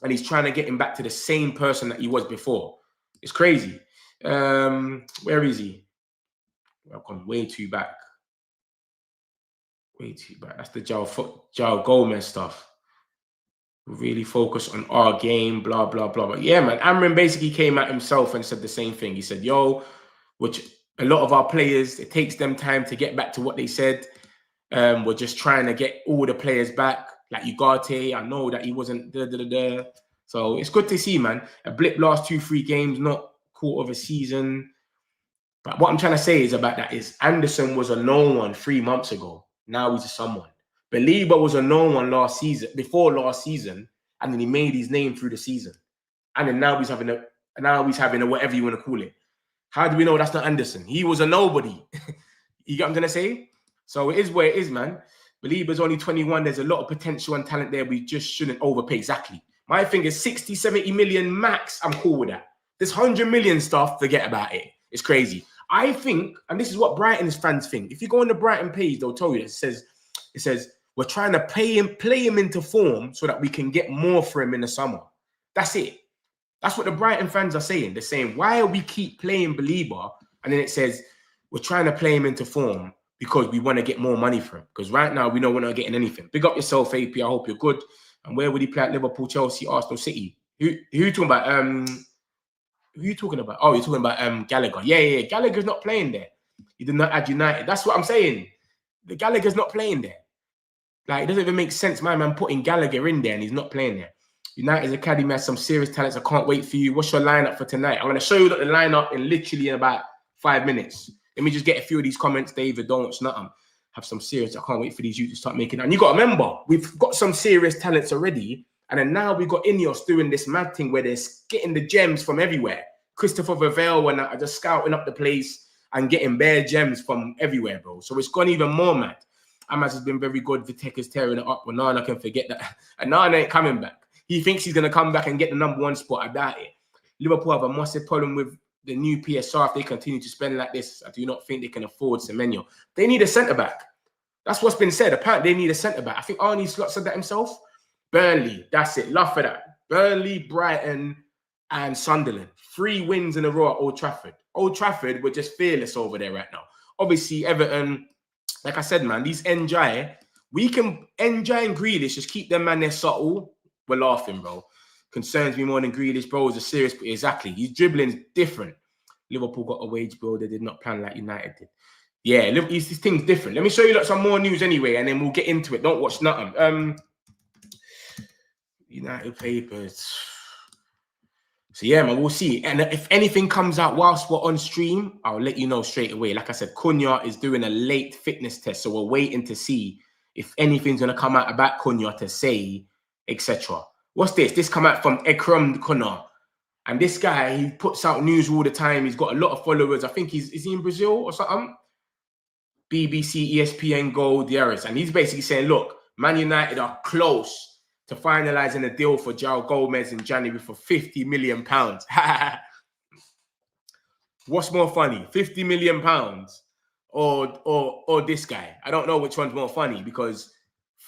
S2: And he's trying to get him back to the same person that he was before. It's crazy. Where is he? I've gone way too back. Way too back. That's the João Gomez stuff. We really focus on our game, blah, blah, blah. But yeah, man, Amrin basically came at himself and said the same thing. He said, which a lot of our players, it takes them time to get back to what they said. We're just trying to get all the players back. Like Ugarte, I know that he wasn't So it's good to see, man. A blip last 2-3 games, not quarter of a season. But what I'm trying to say is about that is Anderson was a known one 3 months ago. Now he's a someone. Belieber was a known one before last season, and then he made his name through the season. And then now he's having a whatever you want to call it. How do we know that's not Anderson? He was a nobody. You get what I'm going to say? So it is where it is, man. Belieber's only 21. There's a lot of potential and talent there. We just shouldn't overpay. Exactly. My thing is 60, 70 million max. I'm cool with that. This 100 million stuff, forget about it. It's crazy. I think, and this is what Brighton's fans think. If you go on the Brighton page, they'll tell you it says we're trying to play him into form so that we can get more for him in the summer. That's it. That's what the Brighton fans are saying. They're saying, why are we keep playing Belieber? And then it says, we're trying to play him into form because we want to get more money for him. Because right now, we know we're not getting anything. Big up yourself, AP. I hope you're good. And where would he play at Liverpool, Chelsea, Arsenal, City? Who you talking about? Who are you talking about? Oh, you're talking about Gallagher. Yeah. Gallagher's not playing there. He did not add United. That's what I'm saying. The Gallagher's not playing there. Like, it doesn't even make sense, my man, putting Gallagher in there and he's not playing there. United's Academy has some serious talents. I can't wait for you. What's your lineup for tonight? I'm going to show you the lineup in about 5 minutes. Let me just get a few of these comments. David, don't nothing. Have some serious. I can't wait for these youth to start making. And you got to remember, we've got some serious talents already. And then now we got Ineos doing this mad thing where they're getting the gems from everywhere. Christopher Vervelle and are just scouting up the place and getting bare gems from everywhere, bro. So it's gone even more mad. Amaz has been very good. Vitek is tearing it up. Well, Nana can forget that. And Nana ain't coming back. He thinks he's going to come back and get the #1 spot. I doubt it. Liverpool have a massive problem with the new PSR. If they continue to spend like this, I do not think they can afford Semenyo. They need a centre-back. That's what's been said. Apparently, they need a centre-back. I think Arnie Slot said that himself. Burnley, that's it. Love for that. Burnley, Brighton, and Sunderland. 3 wins in a row at Old Trafford. Old Trafford, we're just fearless over there right now. Obviously, Everton, like I said, man, these NJ, we can NJ and Grealish, just keep them, man, they're subtle. We're laughing, bro. Concerns me more than Grealish, bro. Is a serious, exactly. His dribbling's different. Liverpool got a wage bill. They did not plan like United did. Yeah, this thing's different. Let me show you some more news anyway, and then we'll get into it. Don't watch nothing. United papers. So yeah, man, we'll see. And if anything comes out whilst we're on stream, I'll let you know straight away. Like I said, Cunha is doing a late fitness test, so we're waiting to see if anything's gonna come out about Cunha to say, etc. What's this? This come out from Ekram Cunha. And this guy, he puts out news all the time. He's got a lot of followers. I think is he in Brazil or something? BBC, ESPN, Gold, Dieras. And he's basically saying, look, Man United are close to finalising a deal for João Gomez in January for £50 million. What's more funny, £50 million or this guy? I don't know which one's more funny because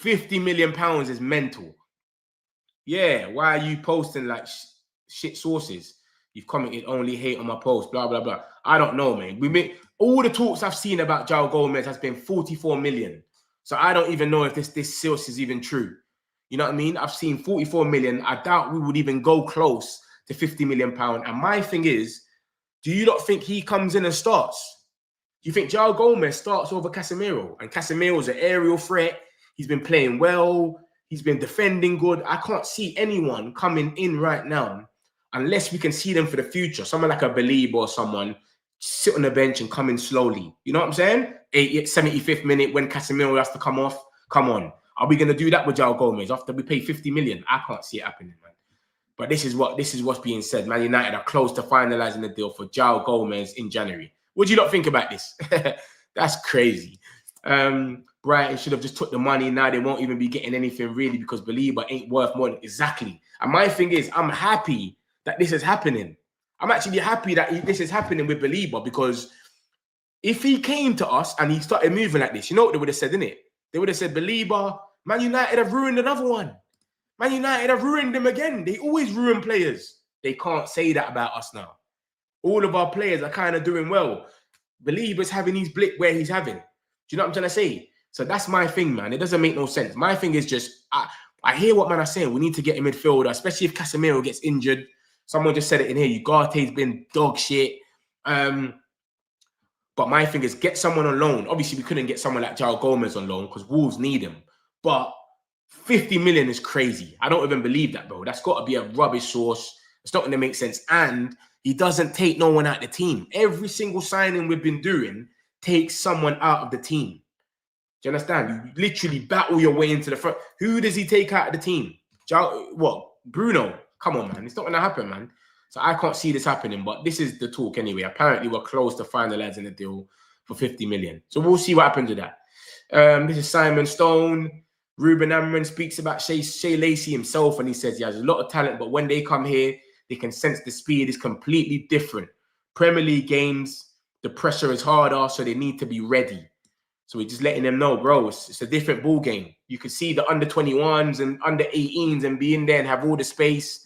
S2: £50 million is mental. Yeah, why are you posting like shit sources? You've commented only hate on my post, blah, blah, blah. I don't know, man. All the talks I've seen about João Gomez has been 44 million. So I don't even know if this source is even true. You know what I mean? I've seen 44 million. I doubt we would even go close to £50 million. And my thing is, do you not think he comes in and starts? Do you think João Gomez starts over Casemiro? And Casemiro's an aerial threat. He's been playing well. He's been defending good. I can't see anyone coming in right now unless we can see them for the future. Someone like a Belieber or someone sit on the bench and come in slowly. You know what I'm saying? 75th minute when Casemiro has to come off. Come on. Are we going to do that with João Gomez after we pay 50 million? I can't see it happening, man. But this is what's being said. Man United are close to finalising the deal for João Gomez in January. What do you not think about this? That's crazy. Brighton should have just took the money. Now they won't even be getting anything really because Belieber ain't worth more than exactly. And my thing is, I'm happy that this is happening. I'm actually happy that this is happening with Belieber because if he came to us and he started moving like this, you know what they would have said, innit? They would have said, Belieber, Man United have ruined another one. Man United have ruined them again. They always ruin players. They can't say that about us now. All of our players are kind of doing well. Belieber's having his blip where he's having. Do you know what I'm trying to say? So that's my thing, man. It doesn't make no sense. My thing is just, I hear what man are saying. We need to get a midfielder, especially if Casemiro gets injured. Someone just said it in here. Ugarte's been dog shit. But my thing is get someone on loan. Obviously, we couldn't get someone like João Gomez on loan because Wolves need him. But 50 million is crazy. I don't even believe that, bro. That's got to be a rubbish source. It's not going to make sense. And he doesn't take no one out of the team. Every single signing we've been doing takes someone out of the team. Do you understand? You literally battle your way into the front. Who does he take out of the team? What? Bruno? Come on, man. It's not going to happen, man. So I can't see this happening, but this is the talk anyway. Apparently, we're close to finalising the deal for 50 million. So we'll see what happens with that. This is Simon Stone. Ruben Amron speaks about Shea Lacey himself, and he says he has a lot of talent, but when they come here, they can sense the speed is completely different. Premier League games, the pressure is harder, so they need to be ready. So we're just letting them know, bro, it's a different ball game. You can see the under 21s and under 18s and be in there and have all the space.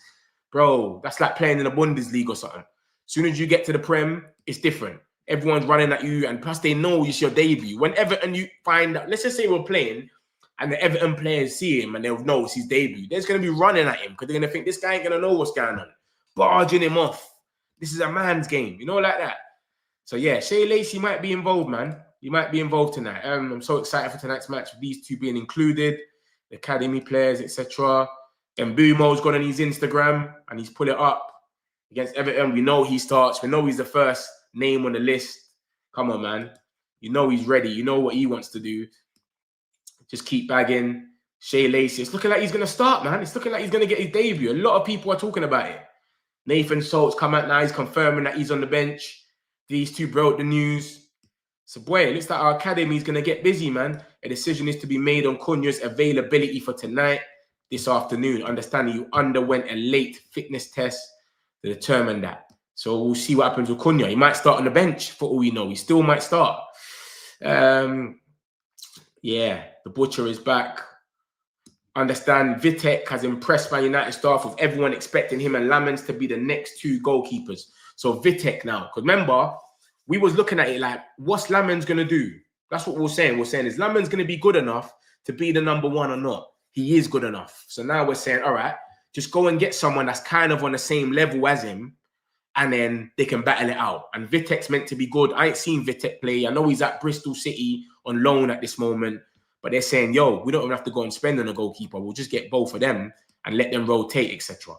S2: Bro, that's like playing in the Bundesliga or something. As soon as you get to the Prem, it's different. Everyone's running at you, and plus they know it's your debut. When Everton, you find out, let's just say we're playing, and the Everton players see him and they'll know it's his debut. They're just going to be running at him because they're going to think this guy ain't going to know what's going on. Barging him off. This is a man's game, you know, like that. So, yeah, Shea Lacey might be involved, man. He might be involved tonight. I'm so excited for tonight's match with these two being included, the academy players, etc. And Mbumo's gone on his Instagram and he's put it up against Everton. We know he starts. We know he's the first name on the list. Come on, man. You know he's ready. You know what he wants to do. Just keep bagging. Shea Lacey. It's looking like he's going to start, man. It's looking like he's going to get his debut. A lot of people are talking about it. Nathan Salt's come out now. He's confirming that he's on the bench. These two broke the news. So, boy, it looks like our academy is going to get busy, man. A decision is to be made on Cunha's availability for tonight, this afternoon. Understanding you underwent a late fitness test to determine that. So we'll see what happens with Cunha. He might start on the bench for all we know. He still might start. Yeah, the butcher is back. Understand Vitek has impressed Man United staff with everyone expecting him and Lamens to be the next two goalkeepers. So Vitek now, because remember, we was looking at it like, what's Lamens going to do? That's what we're saying. We're saying, is Lamens going to be good enough to be the number one or not? He is good enough. So now we're saying, all right, just go and get someone that's kind of on the same level as him, and then they can battle it out. And Vitek's meant to be good. I ain't seen Vitek play. I know he's at Bristol City on loan at this moment, but they're saying, yo, we don't even have to go and spend on a goalkeeper. We'll just get both of them and let them rotate, etc.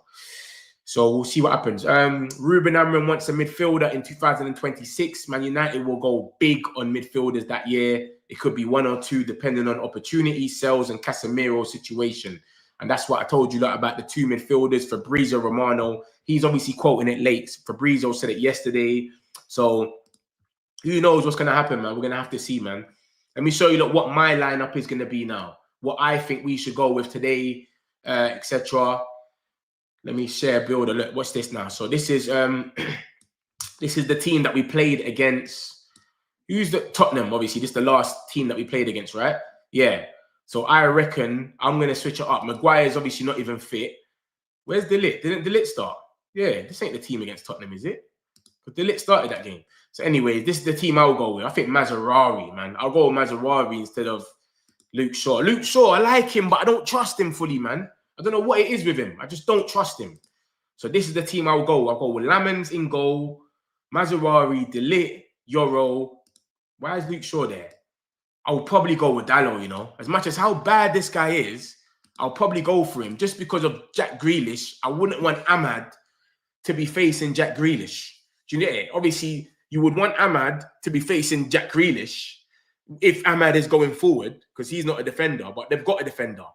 S2: So we'll see what happens. Ruben Amron wants a midfielder in 2026. Man United will go big on midfielders that year. It could be one or two, depending on opportunity, sales, and Casemiro's situation. And that's what I told you about the two midfielders, Fabrizio Romano. He's obviously quoting it late. Fabrizio said it yesterday. So who knows what's going to happen, man? We're going to have to see, man. Let me show you what my lineup is going to be now. What I think we should go with today, etc. Let me share builder. Look, what's this now? So this is this is the team that we played against. Who's the Tottenham? Obviously, this is the last team that we played against, right? Yeah. So I reckon I'm going to switch it up. Maguire is obviously not even fit. Where's De Ligt? Didn't De Ligt start? Yeah, this ain't the team against Tottenham, is it? But De Ligt started that game. So anyway, this is the team I'll go with. I think Mazraoui, man. I'll go with Mazraoui instead of Luke Shaw. Luke Shaw, I like him, but I don't trust him fully, man. I don't know what it is with him. I just don't trust him. So this is the team I'll go. I'll go with Lamens in goal, Mazraoui, De Ligt, Euro. Why is Luke Shaw there? I'll probably go with Dalot, you know. As much as how bad this guy is, I'll probably go for him just because of Jack Grealish. I wouldn't want Ahmad to be facing Jack Grealish. Do you get it? Obviously, you would want Ahmad to be facing Jack Grealish if Ahmad is going forward because he's not a defender, but they've got a defender.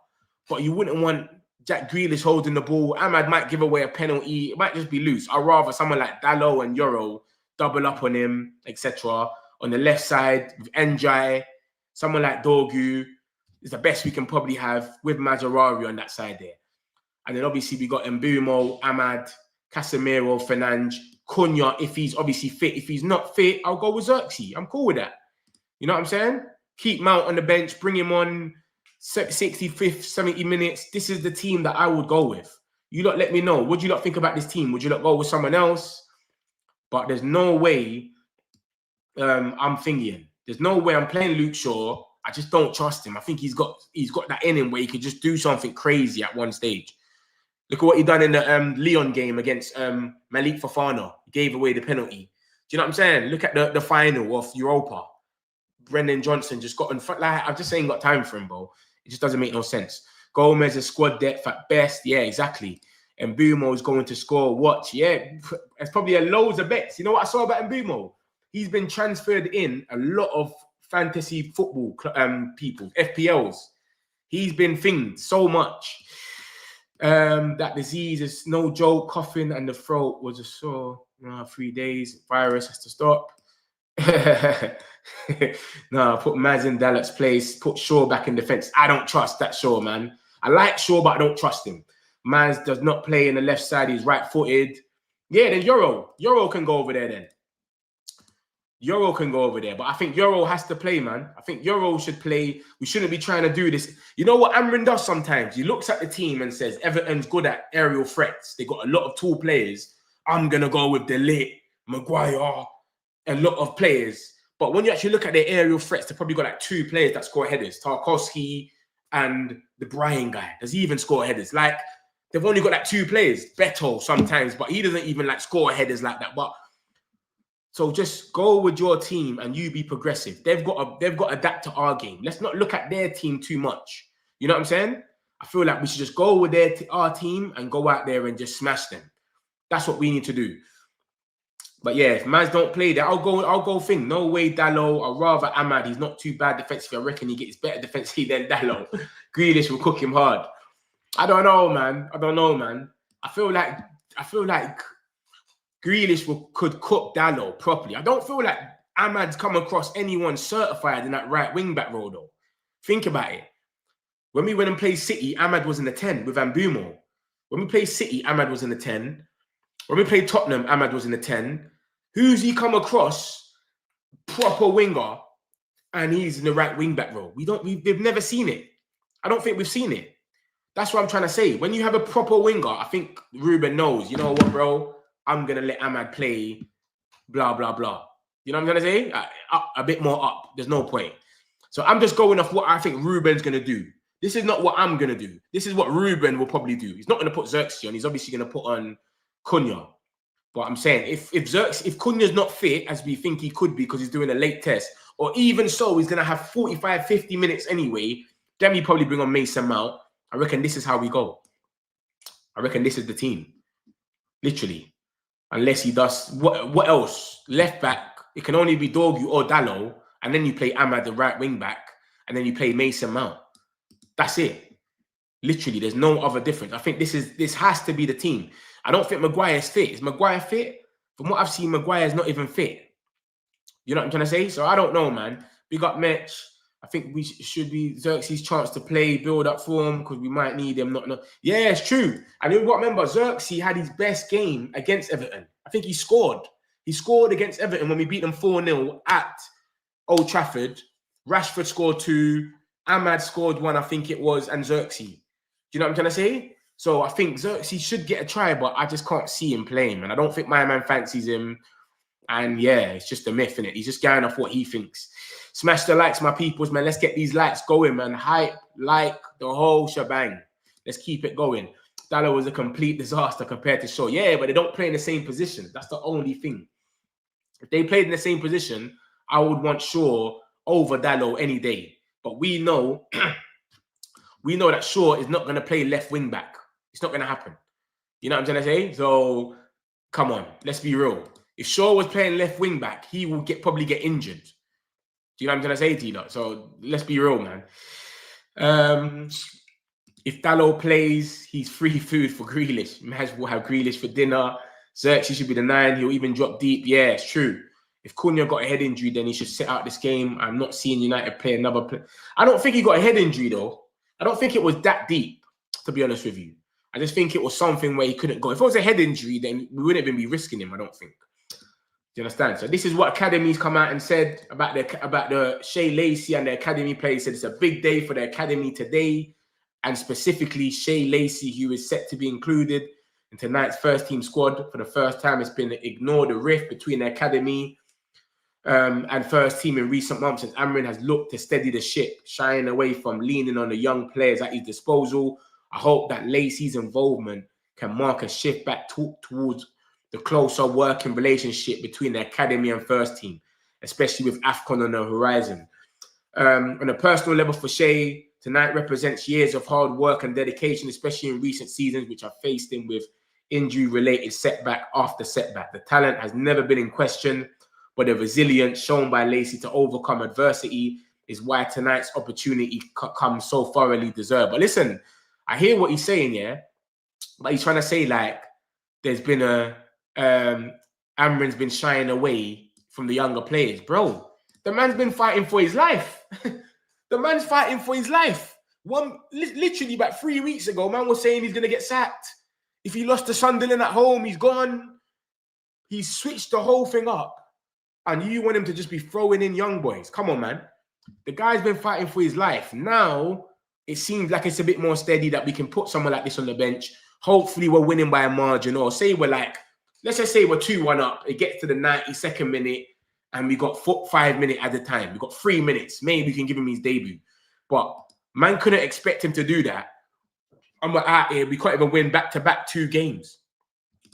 S2: But you wouldn't want Jack Grealish holding the ball. Ahmad might give away a penalty. It might just be loose. I'd rather someone like Dalot and Euro double up on him, etc. On the left side with Njai, someone like Dorgu is the best we can probably have with Mazraoui on that side there. And then obviously we got Mbumo, Ahmad, Casemiro, Fernandes, Cunha, if he's obviously fit. If he's not fit, I'll go with Xerxes. I'm cool with that. You know what I'm saying? Keep Mount on the bench, bring him on 65th, 70 minutes. This is the team that I would go with. You lot let me know. What do you lot think about this team? Would you lot go with someone else? But there's no way I'm thinking. There's no way I'm playing Luke Shaw. I just don't trust him. I think he's got that in him where he could just do something crazy at one stage. Look at what he done in the Lyon game against Malik Fofana. He gave away the penalty. Do you know what I'm saying? Look at the final of Europa. Brendan Johnson just got in front. Like, I just ain't got time for him, bro. It just doesn't make no sense. Gomez is squad depth at best. Yeah, exactly. And Mbumo is going to score. Watch. Yeah, it's probably a loads of bets. You know what I saw about Mbumo? He's been transferred in a lot of fantasy football people, FPLs. He's been thinged so much. That disease is no joke. Coughing and the throat was a sore. 3 days. Virus has to stop. No, put Maz in Dallas' place, put Shaw back in defense. I don't trust that Shaw, man. I like Shaw, but I don't trust him. Maz does not play in the left side. He's right-footed. Yeah, then Euro. Euro can go over there then. Euro can go over there. But I think Euro has to play, man. I think Euro should play. We shouldn't be trying to do this. You know what Amrin does sometimes? He looks at the team and says, Everton's good at aerial threats. They got a lot of tall players. I'm going to go with Delete, Maguire, a lot of players. But when you actually look at their aerial threats, they've probably got like 2 players that score headers. Tarkowski and the Brian guy. Does he even score headers? Like, they've only got like 2 players. Beto sometimes, but he doesn't even like score headers like that. But so just go with your team and you be progressive. They've got to adapt to our game. Let's not look at their team too much. You know what I'm saying? I feel like we should just go with our team and go out there and just smash them. That's what we need to do. But yeah, if Maz don't play there, I'll go thing. No way, Dallo. I'd rather Ahmad. He's not too bad defensively. I reckon he gets better defensively than Dallo. Grealish will cook him hard. I don't know, man. I feel like Grealish could cook Dallo properly. I don't feel like Ahmad's come across anyone certified in that right wing back role though. Think about it. When we went and played City, Ahmad was in the 10 with Mbumo. When we played City, Ahmad was in the 10. When we played Tottenham, Ahmad was in the 10. Who's he come across? Proper winger, and he's in the right wing back role. We've never seen it. I don't think we've seen it. That's what I'm trying to say. When you have a proper winger, I think Ruben knows, you know what, bro? I'm going to let Ahmad play blah, blah, blah. You know what I'm going to say? A bit more up. There's no point. So I'm just going off what I think Ruben's going to do. This is not what I'm going to do. This is what Ruben will probably do. He's not going to put Xerxes on. He's obviously going to put on Cunha. But I'm saying, if Cunha's not fit, as we think he could be because he's doing a late test, or even so, he's going to have 45, 50 minutes anyway, then we probably bring on Mason Mount. I reckon this is how we go. I reckon this is the team. Literally. Unless he does, what else? Left back, it can only be Dorgu or Dallo, and then you play Ahmad, the right wing back, and then you play Mason Mount. That's it. Literally, there's no other difference. I think this has to be the team. I don't think Maguire's fit. Is Maguire fit? From what I've seen, Maguire's not even fit. You know what I'm trying to say? So I don't know, man. Big up Metch. I think we should be Xerxes' chance to play, build up form, because we might need him. Yeah, it's true. And you've got to remember, Xerxes had his best game against Everton. I think he scored. He scored against Everton when we beat them 4-0 at Old Trafford. Rashford scored 2. Ahmad scored 1, I think it was, and Xerxes. Do you know what I'm trying to say? So I think Xerxes should get a try, but I just can't see him playing, man. I don't think my man fancies him. And yeah, it's just a myth, innit? He's just going off what he thinks. Smash the likes, my peoples, man. Let's get these likes going, man. Hype, like, the whole shebang. Let's keep it going. Dallo was a complete disaster compared to Shaw. Yeah, but they don't play in the same position. That's the only thing. If they played in the same position, I would want Shaw over Dallo any day. But we know, we know that Shaw is not going to play left wing back. It's not going to happen. You know what I'm trying to say? So, come on. Let's be real. If Shaw was playing left wing back, he will probably get injured. Do you know what I'm trying to say to you? So, let's be real, man. If Dallo plays, he's free food for Grealish. Maz will have Grealish for dinner. Xerxes should be the 9. He'll even drop deep. Yeah, it's true. If Cunha got a head injury, then he should sit out this game. I'm not seeing United play another play. I don't think he got a head injury, though. I don't think it was that deep, to be honest with you. I just think it was something where he couldn't go. If it was a head injury, then we wouldn't even be risking him, I don't think. Do you understand? So this is what academies come out and said about the Shea, Lacey and the academy players. Said it's a big day for the academy today, and specifically Shea, Lacey, who is set to be included in tonight's first team squad. For the first time, it's been ignored, the rift between the academy and first team in recent months, as Amrin has looked to steady the ship, shying away from leaning on the young players at his disposal. I hope that Lacey's involvement can mark a shift back towards the closer working relationship between the academy and first team, especially with AFCON on the horizon. On a personal level for Shea, tonight represents years of hard work and dedication, especially in recent seasons, which have faced him with injury-related setback after setback. The talent has never been in question, but the resilience shown by Lacey to overcome adversity is why tonight's opportunity comes so thoroughly deserved. But listen, I hear what he's saying, yeah? But he's trying to say, like, there's been Amrin's been shying away from the younger players. Bro, the man's been fighting for his life. The man's fighting for his life. Literally about 3 weeks ago, man was saying he's going to get sacked. If he lost to Sunderland at home, he's gone. He's switched the whole thing up. And you want him to just be throwing in young boys. Come on, man. The guy's been fighting for his life. Now, it seems like it's a bit more steady that we can put someone like this on the bench. Hopefully, we're winning by a margin. Or say we're like, let's just say we're 2-1 up. It gets to the 92nd minute. And we got 5 minutes at a time. We got 3 minutes. Maybe we can give him his debut. But man couldn't expect him to do that. And we're out here. We can't even win back-to-back 2 games.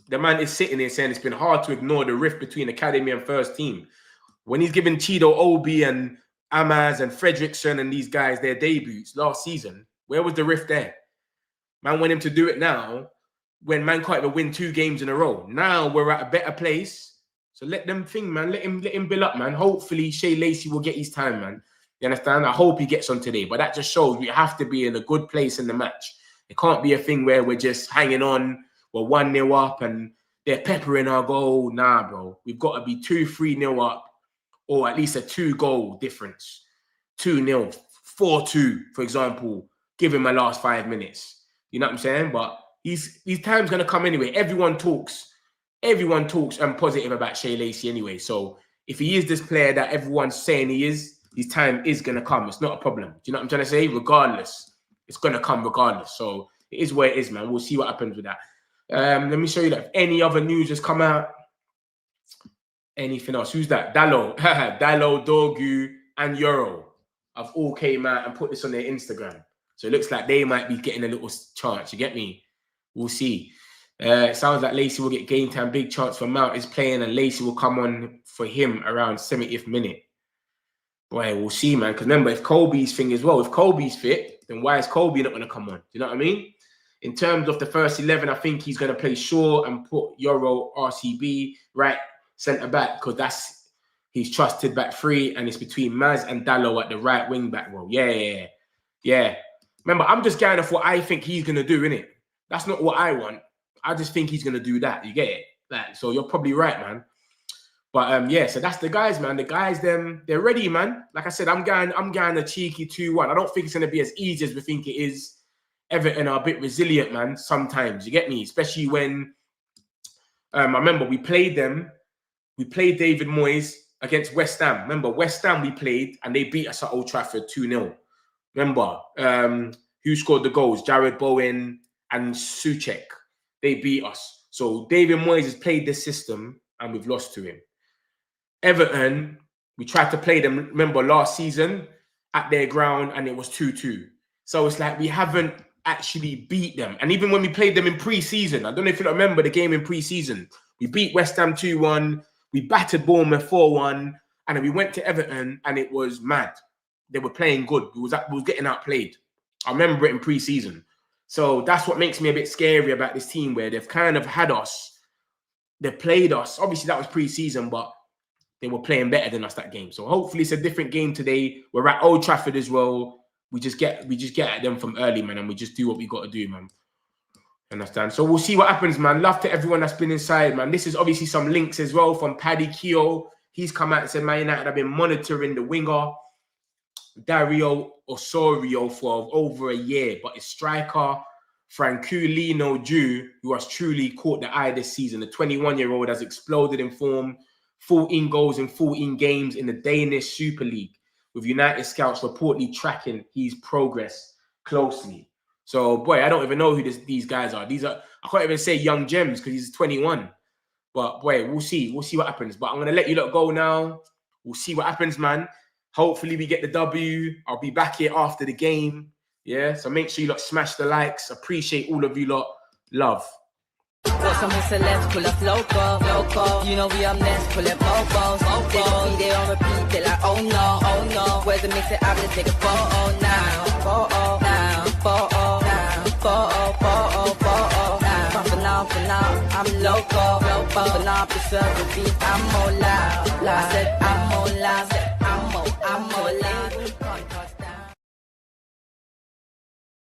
S2: The man is sitting there saying it's been hard to ignore the rift between academy and first team. When he's giving Chido Obi and Amaz and Fredrickson and these guys their debuts last season, where was the rift there? Man want him to do it now when man can't even win 2 games in a row. Now we're at a better place. So let them think, man. Let him build up, man. Hopefully Shea Lacey will get his time, man. You understand? I hope he gets on today. But that just shows we have to be in a good place in the match. It can't be a thing where we're just hanging on. We're 1-0 up and they're peppering our goal. Nah, bro. We've got to be 2-3-0 up or at least a 2-goal difference. 2-0, 4-2, for example. Give him my last 5 minutes. You know what I'm saying? But his time's going to come anyway. Everyone talks positive about Shea Lacey anyway. So if he is this player that everyone's saying he is, his time is going to come. It's not a problem. Do you know what I'm trying to say? Regardless. It's going to come regardless. So it is where it is, man. We'll see what happens with that. Let me show you that if any other news has come out. Anything else? Who's that? Dallo. Dallo, Dorgu, and Euro have all came out and put this on their Instagram. So it looks like they might be getting a little chance. You get me? We'll see. It sounds like Lacey will get game time. Big chance for Mount is playing and Lacey will come on for him around 70th minute. Boy, we'll see, man. Because remember, if Colby's thing as well, if Colby's fit, then why is Colby not going to come on? Do you know what I mean? In terms of the first 11, I think he's going to play Shaw and put Euro, RCB, right centre-back, because he's trusted back 3, and it's between Maz and Dallo at the right wing-back role. Yeah. Remember, I'm just going off what I think he's going to do, innit? That's not what I want. I just think he's going to do that. You get it? Like, so you're probably right, man. But, yeah, so that's the guys, man. The guys, they're ready, man. Like I said, I'm going a cheeky 2-1. I don't think it's going to be as easy as we think it is. Everton are a bit resilient, man, sometimes. You get me? Especially when, I remember we played them. We played David Moyes against West Ham. Remember, West Ham we played, and they beat us at Old Trafford 2-0. Remember, who scored the goals? Jared Bowen and Souček. They beat us. So David Moyes has played this system, and we've lost to him. Everton, we tried to play them, remember, last season at their ground, and it was 2-2. So it's like we haven't actually beat them. And even when we played them in pre-season, I don't know if you remember the game in pre-season, we beat West Ham 2-1, we battered Bournemouth 4-1, and then we went to Everton, and it was mad. They were playing good. We was getting outplayed. I remember it in pre-season. So that's what makes me a bit scary about this team, where they've kind of had us. They played us. Obviously, that was pre-season, but they were playing better than us that game. So hopefully it's a different game today. We're at Old Trafford as well. We just get at them from early, man, and we just do what we got to do, man. Understand? So we'll see what happens, man. Love to everyone that's been inside, man. This is obviously some links as well from Paddy Keogh. He's come out and said, Man United have been monitoring the winger, Dario Osorio, for over a year, but his striker, Franculino Ju, who has truly caught the eye this season. The 21-year-old has exploded in form, 14 goals in 14 games in the Danish Super League, with United scouts reportedly tracking his progress closely. So, boy, I don't even know who these guys are. I can't even say young gems because he's 21. But, boy, we'll see. We'll see what happens. But I'm going to let you lot go now. We'll see what happens, man. Hopefully we get the W. I'll be back here after the game. Yeah, so make sure you lot smash the likes. Appreciate all of you lot. Love.
S1: Got some celebs, pull up local. You know we are next, pull up bobos. They gon' be there on repeat, they like, oh no. Where's the mix it? I'm gonna take a photo now. For now, I'm local. For now, preserve the beat, I'm more loud. I said I'm more loud, I'm more loud.